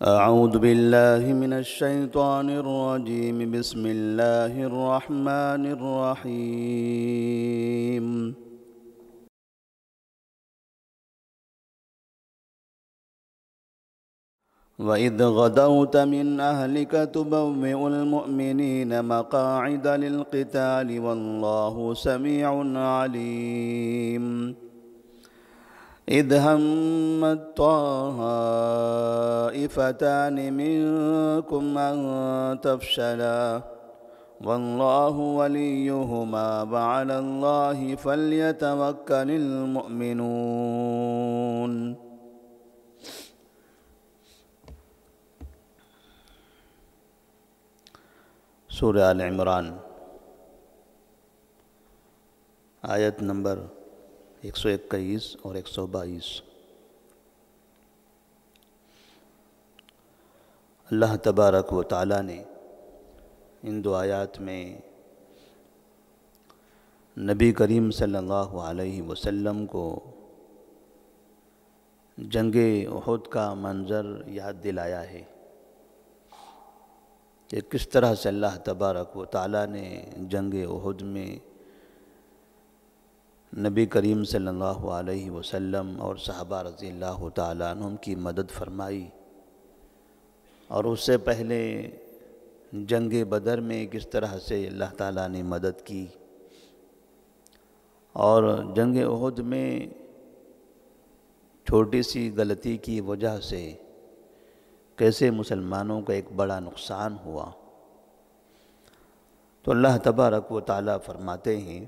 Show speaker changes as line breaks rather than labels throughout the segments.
أعوذ بالله من الشيطان الرجيم. بسم الله الرحمن الرحيم. وإذ غدوت من أهلك تبوئ المؤمنين مقاعد للقتال والله سميع عليم. إذ همت طائفتان منكم أن تفشلا والله وليهما وعلى الله فليتوكل المؤمنون. سورہ آل عمران آیت نمبر 121 اور 122۔ اللہ تبارک و تعالیٰ نے ان دو آیات میں نبی کریم صلی اللہ علیہ وسلم کو جنگ احد کا منظر یاد دلایا ہے کہ کس طرح سے اللہ تبارک و تعالیٰ نے جنگ احد میں نبی کریم صلی اللہ علیہ وسلم اور صحابہ رضی اللہ تعالیٰ عنہم کی مدد فرمائی، اور اس سے پہلے جنگ بدر میں کس طرح سے اللہ تعالیٰ نے مدد کی، اور جنگ احد میں چھوٹی سی غلطی کی وجہ سے کیسے مسلمانوں کا ایک بڑا نقصان ہوا۔ تو اللہ تبارک و تعالیٰ فرماتے ہیں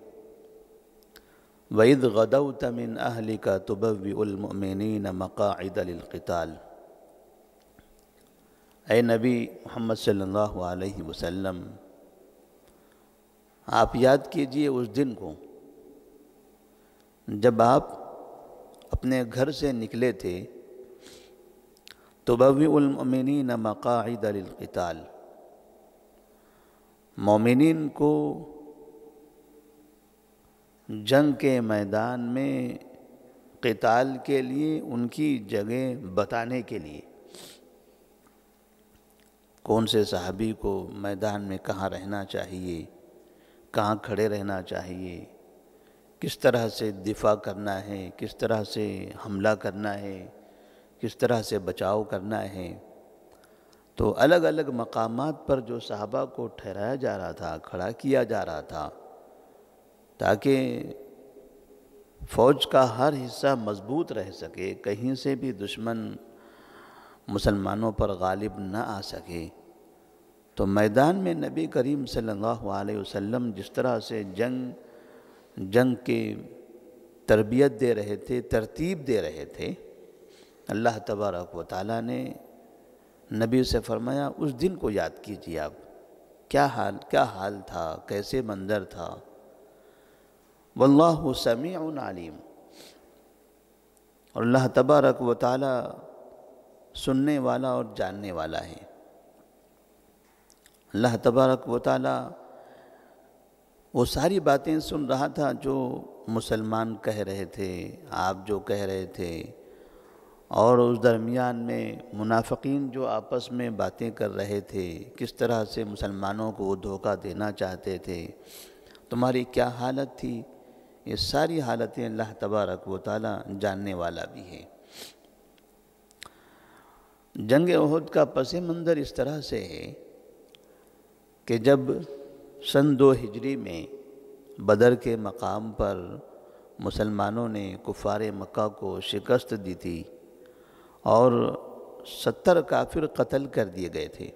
وَإِذْ غَدَوْتَ مِنْ أَهْلِكَ تُبَوِّئُ الْمُؤْمِنِينَ مَقَاعِدَ لِلْقِتَالِ۔ اے نبی محمد صلی اللہ علیہ وسلم، آپ یاد کیجئے اس دن کو جب آپ اپنے گھر سے نکلے تھے، تُبَوِّئُ الْمُؤْمِنِينَ مَقَاعِدَ لِلْقِتَالِ، مومنین کو جنگ کے میدان میں قتال کے لیے ان کی جگہ بتانے کے لیے، کون سے صحابی کو میدان میں کہاں رہنا چاہیے، کہاں کھڑے رہنا چاہیے، کس طرح سے دفاع کرنا ہے، کس طرح سے حملہ کرنا ہے، کس طرح سے بچاؤ کرنا ہے۔ تو الگ الگ مقامات پر جو صحابہ کو ٹھہرایا جا رہا تھا، کھڑا کیا جا رہا تھا، تاکہ فوج کا ہر حصہ مضبوط رہ سکے، کہیں سے بھی دشمن مسلمانوں پر غالب نہ آ سکے۔ تو میدان میں نبی کریم صلی اللہ علیہ وسلم جس طرح سے جنگ کی تربیت دے رہے تھے، ترتیب دے رہے تھے، اللہ تبارک و تعالیٰ نے نبی سے فرمایا اس دن کو یاد کیجیے، آپ کیا حال تھا، کیسے منظر تھا۔ واللہ سمیع علیم، اور اللہ تبارک و تعالی سننے والا اور جاننے والا ہے۔ اللہ تبارک و تعالی وہ ساری باتیں سن رہا تھا جو مسلمان کہہ رہے تھے، آپ جو کہہ رہے تھے، اور اس درمیان میں منافقین جو آپس میں باتیں کر رہے تھے، کس طرح سے مسلمانوں کو وہ دھوکہ دینا چاہتے تھے، تمہاری کیا حالت تھی، یہ ساری حالتیں اللہ تبارک و تعالی جاننے والا بھی ہے۔ جنگ احد کا پس منظر اس طرح سے ہے کہ جب سن 2 ہجری میں بدر کے مقام پر مسلمانوں نے کفار مکہ کو شکست دی تھی اور 70 کافر قتل کر دیے گئے تھے،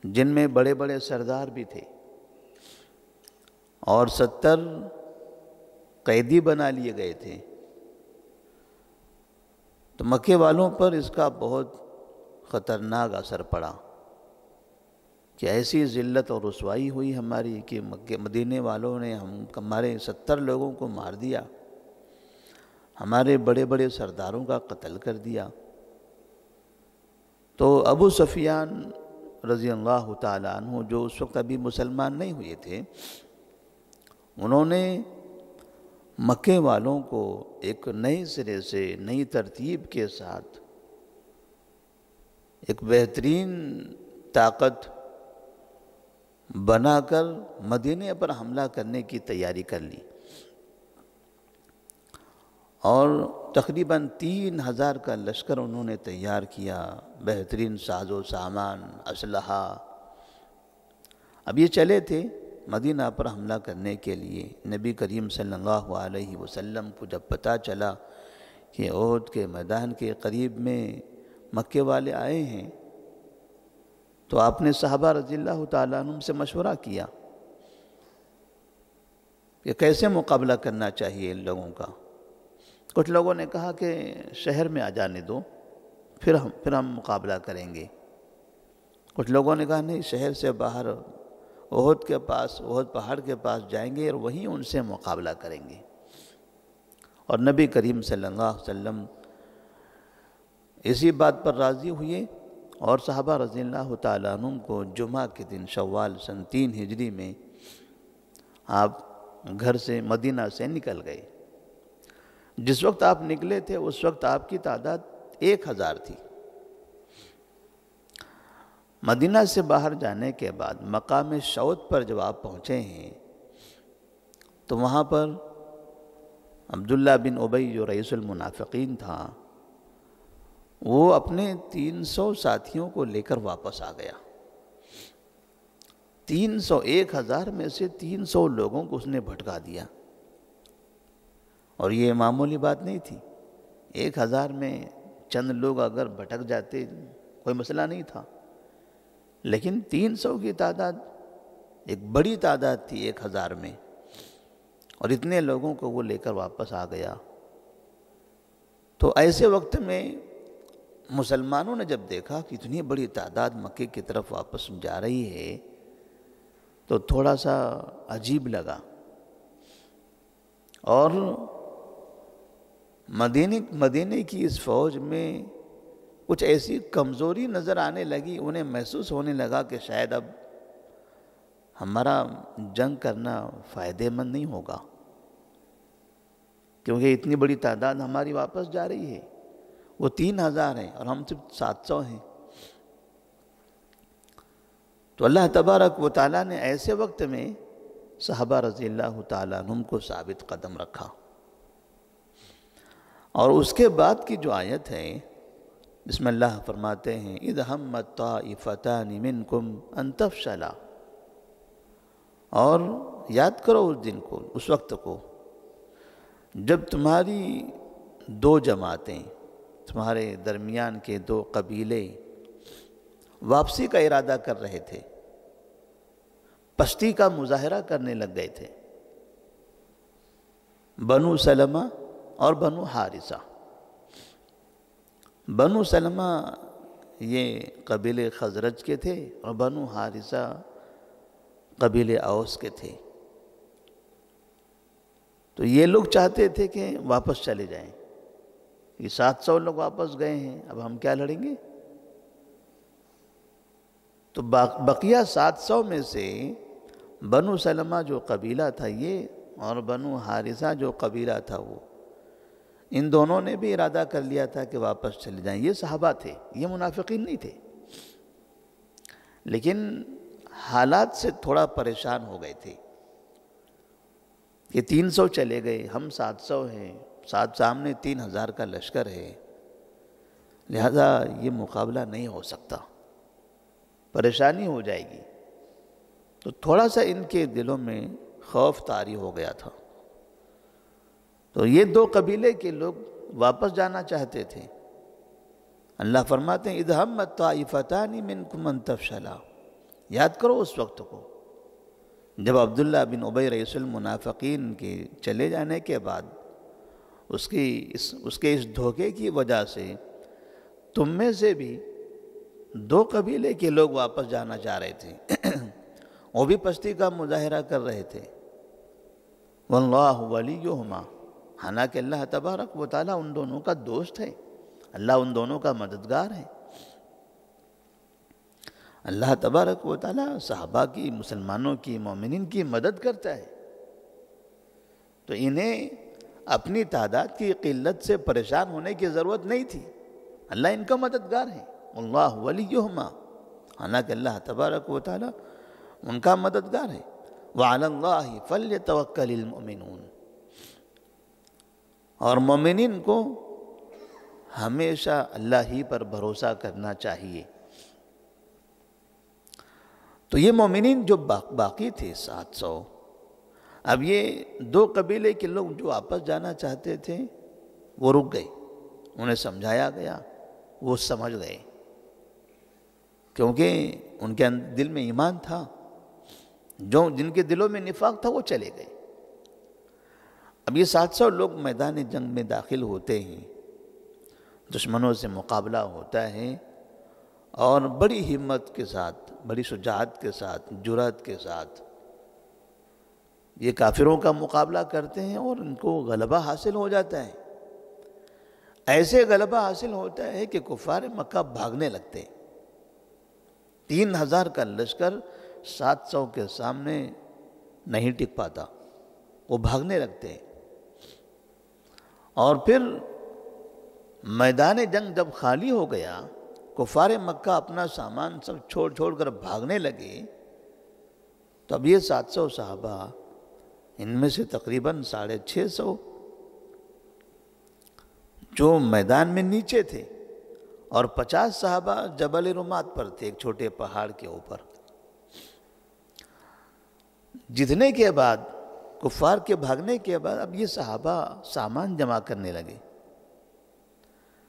جن میں بڑے بڑے سردار بھی تھے، اور 70 قیدی بنا لیے گئے تھے۔ تو مکے والوں پر اس کا بہت خطرناک اثر پڑا کہ ایسی ذلت اور رسوائی ہوئی ہماری کہ مدینے والوں نے ہمارے 70 لوگوں کو مار دیا، ہمارے بڑے بڑے سرداروں کا قتل کر دیا۔ تو ابو سفیان رضی اللہ تعالیٰ عنہ، جو اس وقت ابھی مسلمان نہیں ہوئے تھے، انہوں نے مکے والوں کو ایک نئے سرے سے، نئی ترتیب کے ساتھ ایک بہترین طاقت بنا کر مدینے پر حملہ کرنے کی تیاری کر لی، اور تقریباً 3000 کا لشکر انہوں نے تیار کیا، بہترین ساز و سامان، اسلحہ۔ اب یہ چلے تھے مدینہ پر حملہ کرنے کے لیے۔ نبی کریم صلی اللہ علیہ وسلم کو جب پتہ چلا کہ احد کے میدان کے قریب میں مکے والے آئے ہیں، تو آپ نے صحابہ رضی اللہ تعالیٰ عنہم سے مشورہ کیا کہ کیسے مقابلہ کرنا چاہیے ان لوگوں کا۔ کچھ لوگوں نے کہا کہ شہر میں آ جانے دو، پھر ہم مقابلہ کریں گے۔ کچھ لوگوں نے کہا نہیں، شہر سے باہر احد کے پاس، احد پہاڑ کے پاس جائیں گے اور وہیں ان سے مقابلہ کریں گے۔ اور نبی کریم صلی اللہ علیہ وسلم اسی بات پر راضی ہوئے، اور صحابہ رضی اللہ تعالیٰ عنہم کو جمعہ کے دن شوال سن 3 ہجری میں آپ گھر سے، مدینہ سے نکل گئے۔ جس وقت آپ نکلے تھے اس وقت آپ کی تعداد 1000 تھی۔ مدینہ سے باہر جانے کے بعد مقام شعود پر جب آپ پہنچے ہیں تو وہاں پر عبداللہ بن ابی جو رئیس المنافقین تھا، وہ اپنے 300 ساتھیوں کو لے کر واپس آ گیا۔ 1000 میں سے 300 لوگوں کو اس نے بھٹکا دیا، اور یہ معمولی بات نہیں تھی۔ 1000 میں چند لوگ اگر بھٹک جاتے کوئی مسئلہ نہیں تھا، لیکن 300 کی تعداد ایک بڑی تعداد تھی 1000 میں، اور اتنے لوگوں کو وہ لے کر واپس آ گیا۔ تو ایسے وقت میں مسلمانوں نے جب دیکھا کہ اتنی بڑی تعداد مکے کی طرف واپس جا رہی ہے تو تھوڑا سا عجیب لگا، اور مدینے کی اس فوج میں کچھ ایسی کمزوری نظر آنے لگی، انہیں محسوس ہونے لگا کہ شاید اب ہمارا جنگ کرنا فائدہ مند نہیں ہوگا، کیونکہ اتنی بڑی تعداد ہماری واپس جا رہی ہے۔ وہ 3000 ہیں اور ہم صرف 700 ہیں۔ تو اللہ تبارک و تعالیٰ نے ایسے وقت میں صحابہ رضی اللہ تعالیٰ عنہم کو ثابت قدم رکھا، اور اس کے بعد کی جو آیت ہے، بسم اللہ فرماتے ہیں اذ ہمت طائفتان منکم ان تفشلا، اور یاد کرو اس دن کو، اس وقت کو جب تمہاری 2 جماعتیں، تمہارے درمیان کے 2 قبیلے واپسی کا ارادہ کر رہے تھے، پستی کا مظاہرہ کرنے لگ گئے تھے، بنو سلمہ اور بنو حارثہ۔ بنو سلمہ یہ قبیلے خزرج کے تھے، اور بنو حارثہ قبیلے اوس کے تھے۔ تو یہ لوگ چاہتے تھے کہ واپس چلے جائیں، یہ 700 لوگ واپس گئے ہیں، اب ہم کیا لڑیں گے؟ تو بقیہ 700 میں سے بنو سلمہ جو قبیلہ تھا یہ، اور بنو حارثہ جو قبیلہ تھا وہ، ان دونوں نے بھی ارادہ کر لیا تھا کہ واپس چلے جائیں۔ یہ صحابہ تھے، یہ منافقین نہیں تھے، لیکن حالات سے تھوڑا پریشان ہو گئے تھے کہ 300 چلے گئے، ہم 700 ہیں، سامنے 3000 کا لشکر ہے، لہذا یہ مقابلہ نہیں ہو سکتا، پریشانی ہو جائے گی۔ تو تھوڑا سا ان کے دلوں میں خوف طاری ہو گیا تھا۔ تو یہ 2 قبیلے کے لوگ واپس جانا چاہتے تھے۔ اللہ فرماتے ہیں اذ ہمت طائفتان منکم ان تفشلا، یاد کرو اس وقت کو جب عبداللہ بن ابی رئیس المنافقین کے چلے جانے کے بعد اس کے اس دھوکے کی وجہ سے تم میں سے بھی 2 قبیلے کے لوگ واپس جانا چاہ رہے تھے، وہ بھی پستی کا مظاہرہ کر رہے تھے۔ واللہ ولیہما، حالانکہ اللہ تبارک و تعالیٰ ان دونوں کا دوست ہے، اللہ ان دونوں کا مددگار ہے۔ اللہ تبارک و تعالیٰ صحابہ کی، مسلمانوں کی، مومنین کی مدد کرتا ہے، تو انہیں اپنی تعداد کی قلت سے پریشان ہونے کی ضرورت نہیں تھی، اللہ ان کا مددگار ہے، اللہ ولیہما، حالانکہ اللہ تبارک و تعالی ان کا مددگار ہے۔ وعلی اللہ فلیتوکل المؤمنون، اور مومنین کو ہمیشہ اللہ ہی پر بھروسہ کرنا چاہیے۔ تو یہ مومنین جو باقی تھے 700، اب یہ 2 قبیلے کے لوگ جو آپس جانا چاہتے تھے وہ رک گئے، انہیں سمجھایا گیا، وہ سمجھ گئے، کیونکہ ان کے دل میں ایمان تھا، جن کے دلوں میں نفاق تھا وہ چلے گئے۔ اب یہ 700 لوگ میدان جنگ میں داخل ہوتے ہیں، دشمنوں سے مقابلہ ہوتا ہے، اور بڑی ہمت کے ساتھ، بڑی شجاعت کے ساتھ، جرأت کے ساتھ یہ کافروں کا مقابلہ کرتے ہیں، اور ان کو غلبہ حاصل ہو جاتا ہے۔ ایسے غلبہ حاصل ہوتا ہے کہ کفار مکہ بھاگنے لگتے ہیں۔ 3000 کا لشکر 700 کے سامنے نہیں ٹک پاتا، وہ بھاگنے لگتے ہیں۔ اور پھر میدان جنگ جب خالی ہو گیا، کفار مکہ اپنا سامان سب چھوڑ کر بھاگنے لگے، تو اب یہ 700 صحابہ، ان میں سے تقریباً 650 جو میدان میں نیچے تھے، اور 50 صحابہ جبل رمات پر تھے، ایک چھوٹے پہاڑ کے اوپر۔ جتنے کے بعد، کفار کے بھاگنے کے بعد، اب یہ صحابہ سامان جمع کرنے لگے۔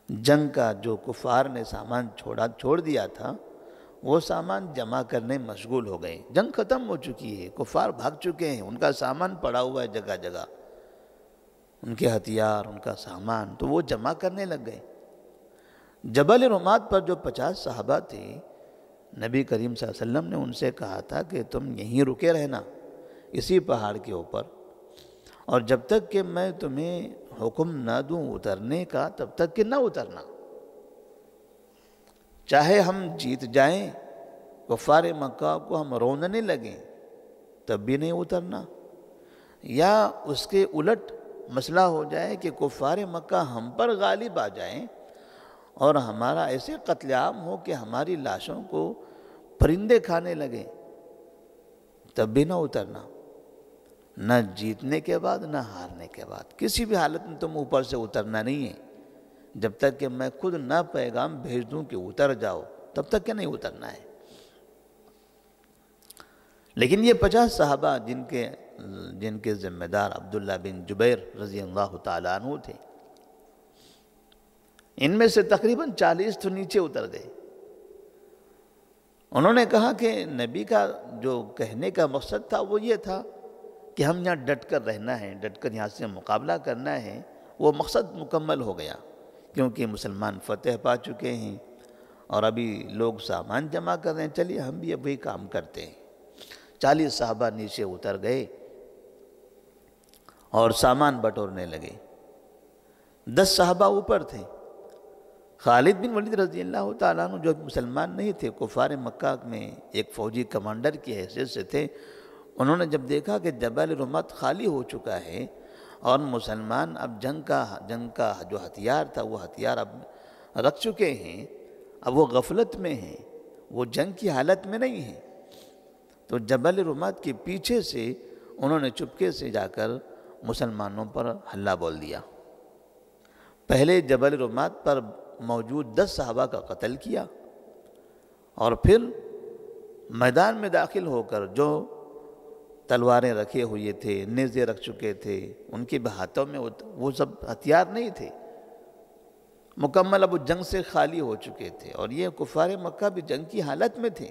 جنگ کا جو کفار نے سامان چھوڑ دیا تھا، وہ سامان جمع کرنے مشغول ہو گئے۔ جنگ ختم ہو چکی ہے، کفار بھاگ چکے ہیں، ان کا سامان پڑا ہوا ہے جگہ جگہ، ان کے ہتھیار، ان کا سامان، تو وہ جمع کرنے لگ گئے۔ جبل رمات پر جو 50 صحابہ تھے، نبی کریم صلی اللہ علیہ وسلم نے ان سے کہا تھا کہ تم یہیں رکے رہنا، اسی پہاڑ کے اوپر، اور جب تک کہ میں تمہیں حکم نہ دوں اترنے کا، تب تک کہ نہ اترنا۔ چاہے ہم جیت جائیں، کفار مکہ کو ہم روندنے لگیں، تب بھی نہیں اترنا، یا اس کے الٹ مسئلہ ہو جائے کہ کفار مکہ ہم پر غالب آ جائیں اور ہمارا ایسے قتل عام ہو کہ ہماری لاشوں کو پرندے کھانے لگیں، تب بھی نہ اترنا۔ نہ جیتنے کے بعد، نہ ہارنے کے بعد، کسی بھی حالت میں تم اوپر سے اترنا نہیں ہے، جب تک کہ میں خود نہ پیغام بھیج دوں کہ اتر جاؤ، تب تک کہ نہیں اترنا ہے۔ لیکن یہ 50 صحابہ جن کے ذمہ دار عبداللہ بن جبیر رضی اللہ تعالیٰ عنہ تھے، ان میں سے تقریباً 40 تو نیچے اتر گئے۔ انہوں نے کہا کہ نبی کا جو کہنے کا مقصد تھا وہ یہ تھا کہ ہم یہاں ڈٹ کر رہنا ہے، ڈٹ کر یہاں سے مقابلہ کرنا ہے، وہ مقصد مکمل ہو گیا، کیونکہ مسلمان فتح پا چکے ہیں، اور ابھی لوگ سامان جمع کر رہے ہیں، چلیے ہم بھی ابھی کام کرتے ہیں۔ 40 صحابہ نیچے اتر گئے اور سامان بٹورنے لگے۔ 10 صحابہ اوپر تھے۔ خالد بن ولید رضی اللہ تعالیٰ عنہ جو مسلمان نہیں تھے، کفار مکہ میں ایک فوجی کمانڈر کی حیثیت سے تھے، انہوں نے جب دیکھا کہ جبل رمات خالی ہو چکا ہے اور مسلمان اب جنگ کا جو ہتھیار تھا وہ ہتھیار اب رکھ چکے ہیں، اب وہ غفلت میں ہیں، وہ جنگ کی حالت میں نہیں ہیں، تو جبل رمات کے پیچھے سے انہوں نے چپکے سے جا کر مسلمانوں پر حملہ بول دیا۔ پہلے جبل رمات پر موجود 10 صحابہ کا قتل کیا، اور پھر میدان میں داخل ہو کر جو تلواریں رکھے ہوئے تھے، نیزے رکھ چکے تھے، ان کے ہاتھوں میں وہ سب ہتھیار نہیں تھے، مکمل اب جنگ سے خالی ہو چکے تھے، اور یہ کفار مکہ بھی جنگ کی حالت میں تھے۔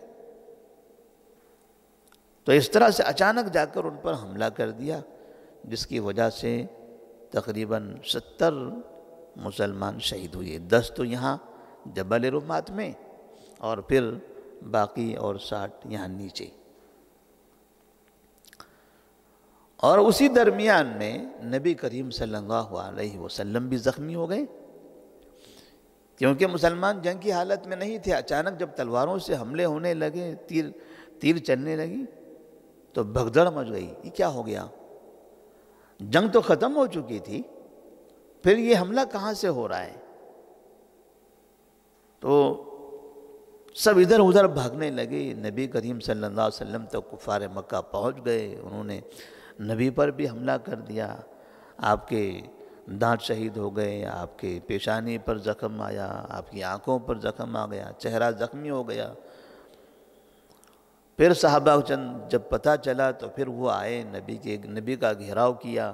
تو اس طرح سے اچانک جا کر ان پر حملہ کر دیا، جس کی وجہ سے تقریباً 70 مسلمان شہید ہوئے، 10 تو یہاں جبل رمات میں، اور پھر باقی اور 60 یہاں نیچے۔ اور اسی درمیان میں نبی کریم صلی اللہ علیہ وسلم بھی زخمی ہو گئے، کیونکہ مسلمان جنگ کی حالت میں نہیں تھے۔ اچانک جب تلواروں سے حملے ہونے لگے، تیر چلنے لگی، تو بھگدڑ مچ گئی، یہ کیا ہو گیا؟ جنگ تو ختم ہو چکی تھی، پھر یہ حملہ کہاں سے ہو رہا ہے؟ تو سب ادھر ادھر بھاگنے لگے، نبی کریم صلی اللہ علیہ وسلم تک کفار مکہ پہنچ گئے، انہوں نے نبی پر بھی حملہ کر دیا، آپ کے دانت شہید ہو گئے، آپ کے پیشانی پر زخم آیا، آپ کی آنکھوں پر زخم آ گیا، چہرہ زخمی ہو گیا۔ پھر صحابہ چند جب پتہ چلا تو پھر وہ آئے، نبی کا گھیراؤ کیا،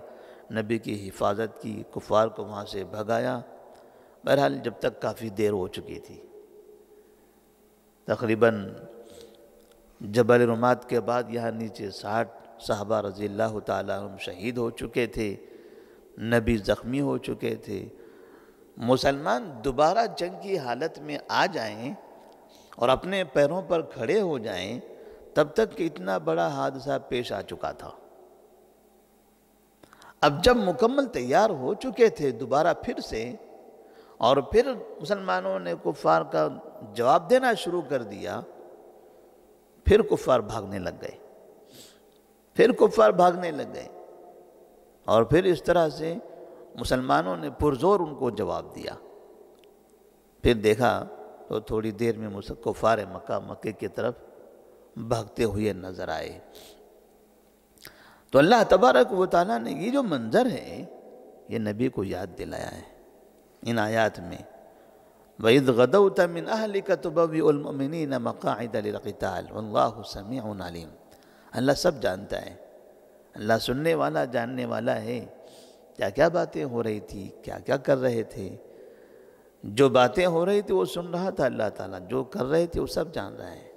نبی کی حفاظت کی، کفار کو وہاں سے بھگایا۔ بہرحال جب تک کافی دیر ہو چکی تھی، تقریباً جبل رمات کے بعد یہاں نیچے 60 صحابہ رضی اللہ تعالیٰ عنہم شہید ہو چکے تھے، نبی زخمی ہو چکے تھے۔ مسلمان دوبارہ جنگ کی حالت میں آ جائیں اور اپنے پیروں پر کھڑے ہو جائیں، تب تک کہ اتنا بڑا حادثہ پیش آ چکا تھا۔ اب جب مکمل تیار ہو چکے تھے دوبارہ پھر سے، اور پھر مسلمانوں نے کفار کا جواب دینا شروع کر دیا، پھر کفار بھاگنے لگ گئے، اور پھر اس طرح سے مسلمانوں نے پرزور ان کو جواب دیا۔ پھر دیکھا تو تھوڑی دیر میں کفار مکے کی طرف بھاگتے ہوئے نظر آئے۔ تو اللہ تبارک و تعالیٰ نے یہ جو منظر ہے یہ نبی کو یاد دلایا ہے ان آیات میں۔ وَإِذْ غَدَوْتَ مِنْ أَهْلِكَ تُبَوِّئُ الْمُؤْمِنِينَ مَقَاعِدَ لِلْقِتَالِ وَاللَّهُ سَمِيعٌ عَلِيمٌ۔ اللہ سب جانتا ہے، اللہ سننے والا جاننے والا ہے، کیا کیا باتیں ہو رہی تھی، کیا کیا کر رہے تھے۔ جو باتیں ہو رہی تھی وہ سن رہا تھا اللہ تعالیٰ، جو کر رہے تھے وہ سب جان رہا ہے،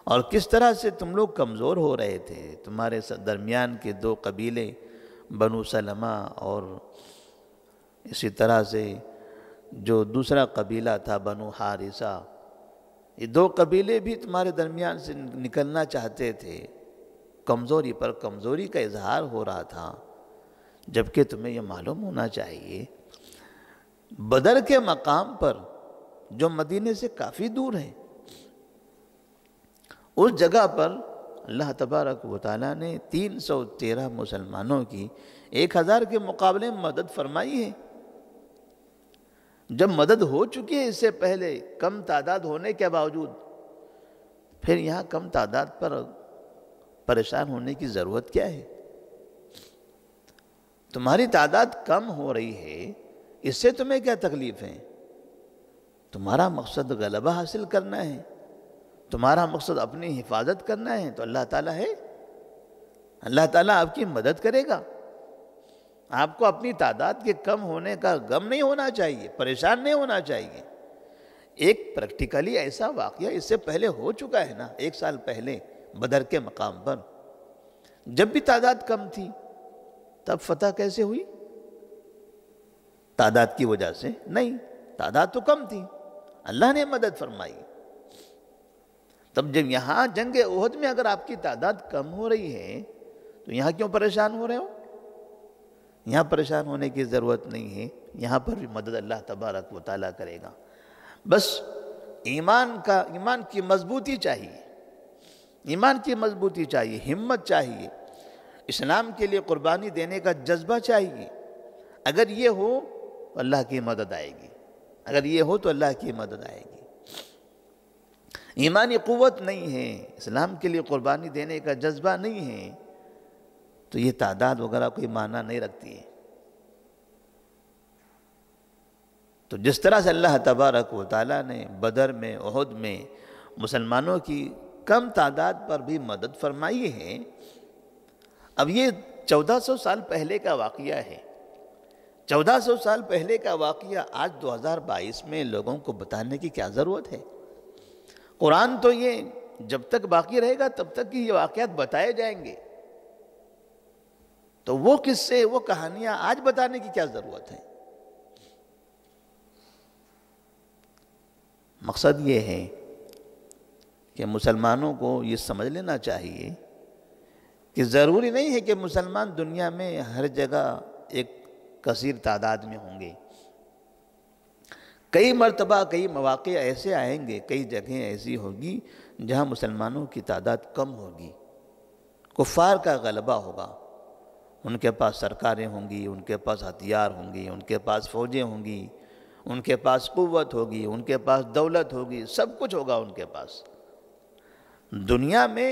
اور کس طرح سے تم لوگ کمزور ہو رہے تھے۔ تمہارے درمیان کے دو قبیلے بنو سلمہ اور اسی طرح سے جو دوسرا قبیلہ تھا بنو حارثہ، یہ دو قبیلے بھی تمہارے درمیان سے نکلنا چاہتے تھے، کمزوری پر کمزوری کا اظہار ہو رہا تھا، جبکہ تمہیں یہ معلوم ہونا چاہیے بدر کے مقام پر جو مدینے سے کافی دور ہے، اس جگہ پر اللہ تبارک و تعالیٰ نے 313 مسلمانوں کی 1000 کے مقابلے میں مدد فرمائی ہے۔ جب مدد ہو چکی ہے اس سے پہلے کم تعداد ہونے کے باوجود، پھر یہاں کم تعداد پر پریشان ہونے کی ضرورت کیا ہے؟ تمہاری تعداد کم ہو رہی ہے، اس سے تمہیں کیا تکلیف ہے؟ تمہارا مقصد غلبہ حاصل کرنا ہے، تمہارا مقصد اپنی حفاظت کرنا ہے، تو اللہ تعالیٰ ہے، اللہ تعالیٰ آپ کی مدد کرے گا۔ آپ کو اپنی تعداد کے کم ہونے کا غم نہیں ہونا چاہیے، پریشان نہیں ہونا چاہیے۔ ایک پریکٹیکلی ایسا واقعہ اس سے پہلے ہو چکا ہے نا، 1 سال پہلے بدر کے مقام پر جب بھی تعداد کم تھی، تب فتح کیسے ہوئی؟ تعداد کی وجہ سے نہیں، تعداد تو کم تھی، اللہ نے مدد فرمائی۔ تب جب یہاں جنگ احد میں اگر آپ کی تعداد کم ہو رہی ہے تو یہاں کیوں پریشان ہو رہے ہو؟ یہاں پریشان ہونے کی ضرورت نہیں ہے، یہاں پر بھی مدد اللہ تبارک و تعالیٰ کرے گا۔ بس ایمان کی مضبوطی چاہیے، ایمان کی مضبوطی چاہیے، ہمت چاہیے، اسلام کے لیے قربانی دینے کا جذبہ چاہیے۔ اگر یہ ہو تو اللہ کی مدد آئے گی، اگر یہ ہو تو اللہ کی مدد آئے گی۔ ایمانی قوت نہیں ہے، اسلام کے لیے قربانی دینے کا جذبہ نہیں ہے، تو یہ تعداد وغیرہ کوئی معنی نہیں رکھتی ہے۔ تو جس طرح سے اللہ تبارک و تعالیٰ نے بدر میں احد میں مسلمانوں کی کم تعداد پر بھی مدد فرمائی ہے، اب یہ 1400 سال پہلے کا واقعہ ہے۔ 1400 سال پہلے کا واقعہ آج 2022 میں لوگوں کو بتانے کی کیا ضرورت ہے؟ قرآن تو یہ جب تک باقی رہے گا تب تک یہ واقعات بتائے جائیں گے، تو وہ قصے وہ کہانیاں آج بتانے کی کیا ضرورت ہے؟ مقصد یہ ہے کہ مسلمانوں کو یہ سمجھ لینا چاہیے کہ ضروری نہیں ہے کہ مسلمان دنیا میں ہر جگہ ایک کثیر تعداد میں ہوں گے۔ کئی مرتبہ کئی مواقع ایسے آئیں گے، کئی جگہیں ایسی ہوگی جہاں مسلمانوں کی تعداد کم ہوگی، کفار کا غلبہ ہوگا، ان کے پاس سرکاریں ہوں گی، ان کے پاس ہتھیار ہوں گی، ان کے پاس فوجیں ہوں گی، ان کے پاس قوت ہوگی، ان کے پاس دولت ہوگی، سب کچھ ہوگا ان کے پاس۔ دنیا میں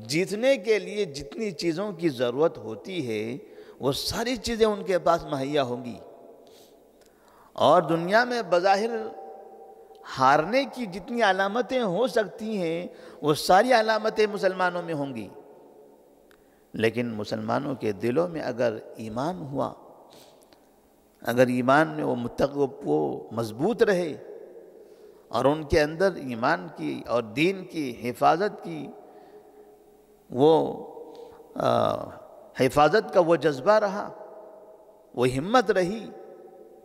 جیتنے کے لیے جتنی چیزوں کی ضرورت ہوتی ہے وہ ساری چیزیں ان کے پاس مہیا ہوں گی، اور دنیا میں بظاہر ہارنے کی جتنی علامتیں ہو سکتی ہیں وہ ساری علامتیں مسلمانوں میں ہوں گی، لیکن مسلمانوں کے دلوں میں اگر ایمان ہوا، اگر ایمان میں وہ مضبوط رہے اور ان کے اندر ایمان کی اور دین کی حفاظت کی وہ حفاظت کا وہ جذبہ رہا، وہ ہمت رہی،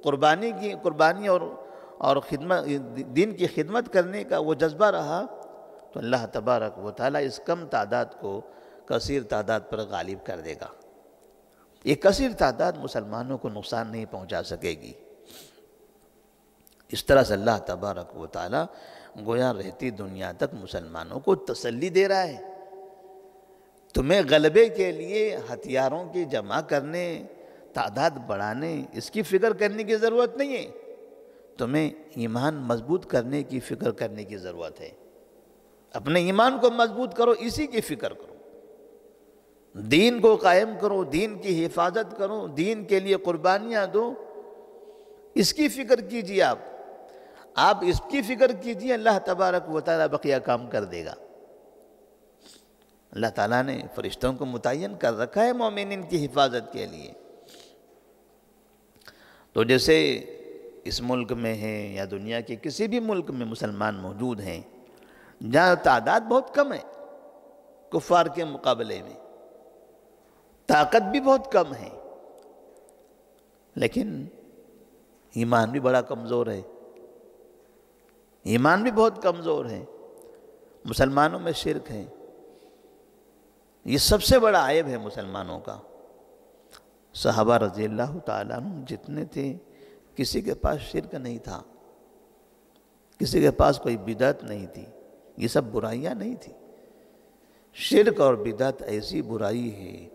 قربانی اور خدمت، دین کی خدمت کرنے کا وہ جذبہ رہا، تو اللہ تبارک و تعالیٰ اس کم تعداد کو کثیر تعداد پر غالب کر دے گا۔ یہ کثیر تعداد مسلمانوں کو نقصان نہیں پہنچا سکے گی۔ اس طرح سے اللہ تبارک و تعالیٰ گویا رہتی دنیا تک مسلمانوں کو تسلی دے رہا ہے۔ تمہیں غلبے کے لیے ہتھیاروں کی جمع کرنے، تعداد بڑھانے، اس کی فکر کرنے کی ضرورت نہیں ہے، تمہیں ایمان مضبوط کرنے کی فکر کرنے کی ضرورت ہے۔ اپنے ایمان کو مضبوط کرو، اسی کی فکر کرو، دین کو قائم کرو، دین کی حفاظت کرو، دین کے لیے قربانیاں دو، اس کی فکر کیجیے۔ آپ اس کی فکر کیجیے، اللہ تبارک و تعالیٰ بقیہ کام کر دے گا۔ اللہ تعالیٰ نے فرشتوں کو متعین کر رکھا ہے مومنین کی حفاظت کے لیے۔ تو جیسے اس ملک میں ہے یا دنیا کے کسی بھی ملک میں مسلمان موجود ہیں جہاں تعداد بہت کم ہے کفار کے مقابلے میں، طاقت بھی بہت کم ہے، لیکن ایمان بھی بڑا کمزور ہے، ایمان بھی بہت کمزور ہے، مسلمانوں میں شرک ہے۔ یہ سب سے بڑا عیب ہے مسلمانوں کا۔ صحابہ رضی اللہ تعالیٰ عنہ جتنے تھے کسی کے پاس شرک نہیں تھا، کسی کے پاس کوئی بدعت نہیں تھی، یہ سب برائیاں نہیں تھی۔ شرک اور بدعت ایسی برائی ہے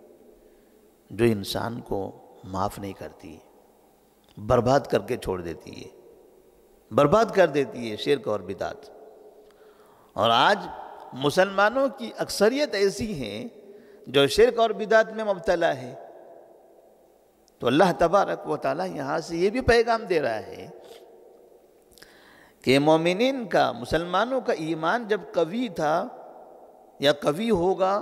جو انسان کو معاف نہیں کرتی، برباد کر کے چھوڑ دیتی ہے، برباد کر دیتی ہے شرک اور بدعت۔ اور آج مسلمانوں کی اکثریت ایسی ہیں جو شرک اور بدعت میں مبتلا ہے۔ تو اللہ تبارک و تعالیٰ یہاں سے یہ بھی پیغام دے رہا ہے کہ مومنین کا، مسلمانوں کا ایمان جب قوی تھا یا قوی ہوگا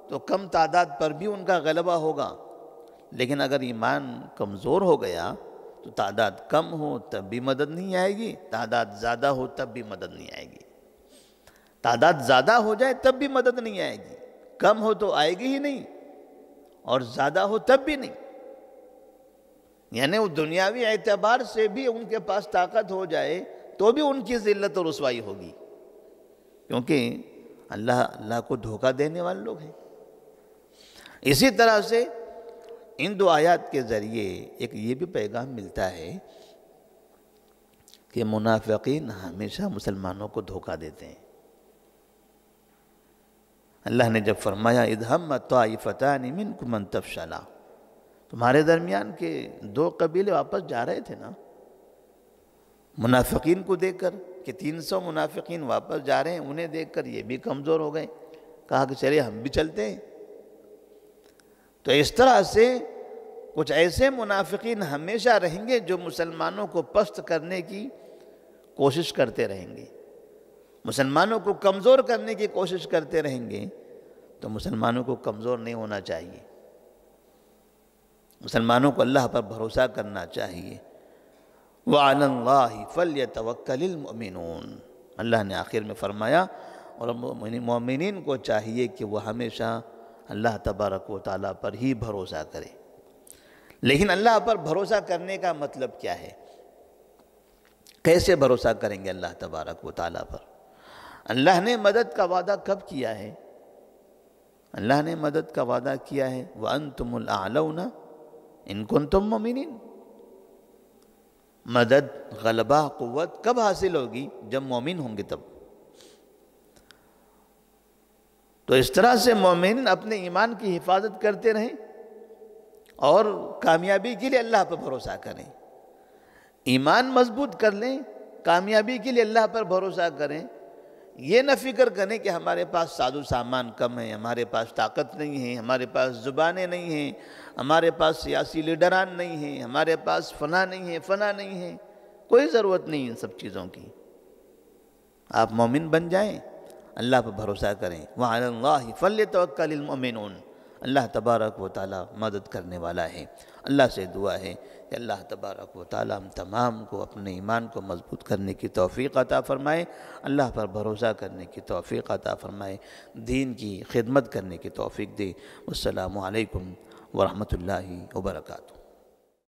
تو کم تعداد پر بھی ان کا غلبہ ہوگا، لیکن اگر ایمان کمزور ہو گیا تو تعداد کم ہو تب بھی مدد نہیں آئے گی، تعداد زیادہ ہو تب بھی مدد نہیں آئے گی، تعداد زیادہ ہو جائے تب بھی مدد نہیں آئے گی، کم ہو تو آئے گی ہی نہیں، اور زیادہ ہو تب بھی نہیں۔ یعنی وہ دنیاوی اعتبار سے بھی ان کے پاس طاقت ہو جائے تو بھی ان کی ذلت اور رسوائی ہوگی، کیونکہ اللہ کو دھوکہ دینے والے لوگ ہیں۔ اسی طرح سے ان دو آیات کے ذریعے ایک یہ بھی پیغام ملتا ہے کہ منافقین ہمیشہ مسلمانوں کو دھوکہ دیتے ہیں۔ اللہ نے جب فرمایا اذ ہم طائفتان منکم ان تفشلا، تمہارے درمیان کے دو قبیلے واپس جا رہے تھے نا، منافقین کو دیکھ کر کہ 300 منافقین واپس جا رہے ہیں، انہیں دیکھ کر یہ بھی کمزور ہو گئے، کہا کہ چلے ہم بھی چلتے ہیں۔ تو اس طرح سے کچھ ایسے منافقین ہمیشہ رہیں گے جو مسلمانوں کو پست کرنے کی کوشش کرتے رہیں گے، مسلمانوں کو کمزور کرنے کی کوشش کرتے رہیں گے۔ تو مسلمانوں کو کمزور نہیں ہونا چاہیے، مسلمانوں کو اللہ پر بھروسہ کرنا چاہیے۔ وَعَلَى اللَّهِ فَلْيَتَوَكَّلِ الْمُؤْمِنُونَ، اللہ نے آخر میں فرمایا، اور مومنین کو چاہیے کہ وہ ہمیشہ اللہ تبارک و تعالیٰ پر ہی بھروسہ کرے۔ لیکن اللہ پر بھروسہ کرنے کا مطلب کیا ہے؟ کیسے بھروسہ کریں گے اللہ تبارک و تعالیٰ پر؟ اللہ نے مدد کا وعدہ کب کیا ہے؟ اللہ نے مدد کا وعدہ کیا ہے وَأَنْتُمُ الْأَعْلَوْنَ إِن كُنْتُم مُؤْمِنِينَ۔ مدد، غلبہ، قوت کب حاصل ہوگی؟ جب مومن ہوں گے تب۔ تو اس طرح سے مومن اپنے ایمان کی حفاظت کرتے رہیں اور کامیابی کے لیے اللہ پر بھروسہ کریں۔ ایمان مضبوط کر لیں، کامیابی کے لیے اللہ پر بھروسہ کریں، یہ نہ فکر کریں کہ ہمارے پاس ساز و سامان کم ہے، ہمارے پاس طاقت نہیں ہے، ہمارے پاس زبانیں نہیں ہیں، ہمارے پاس سیاسی لیڈران نہیں ہیں، ہمارے پاس فلاں نہیں ہے، فلاں نہیں ہے۔ کوئی ضرورت نہیں ان سب چیزوں کی۔ آپ مومن بن جائیں، اللہ پر بھروسہ کریں۔ وَعَلَى اللَّهِ فَلْيَتَوَكَّلِ الْمُؤْمِنُونَ۔ اللہ تبارک و تعالی مدد کرنے والا ہے۔ اللہ سے دعا ہے کہ اللہ تبارک و تعالی ہم تمام کو اپنے ایمان کو مضبوط کرنے کی توفیق عطا فرمائے، اللہ پر بھروسہ کرنے کی توفیق عطا فرمائے، دین کی خدمت کرنے کی توفیق دے۔ والسلام علیکم ورحمۃ اللہ وبرکاتہ۔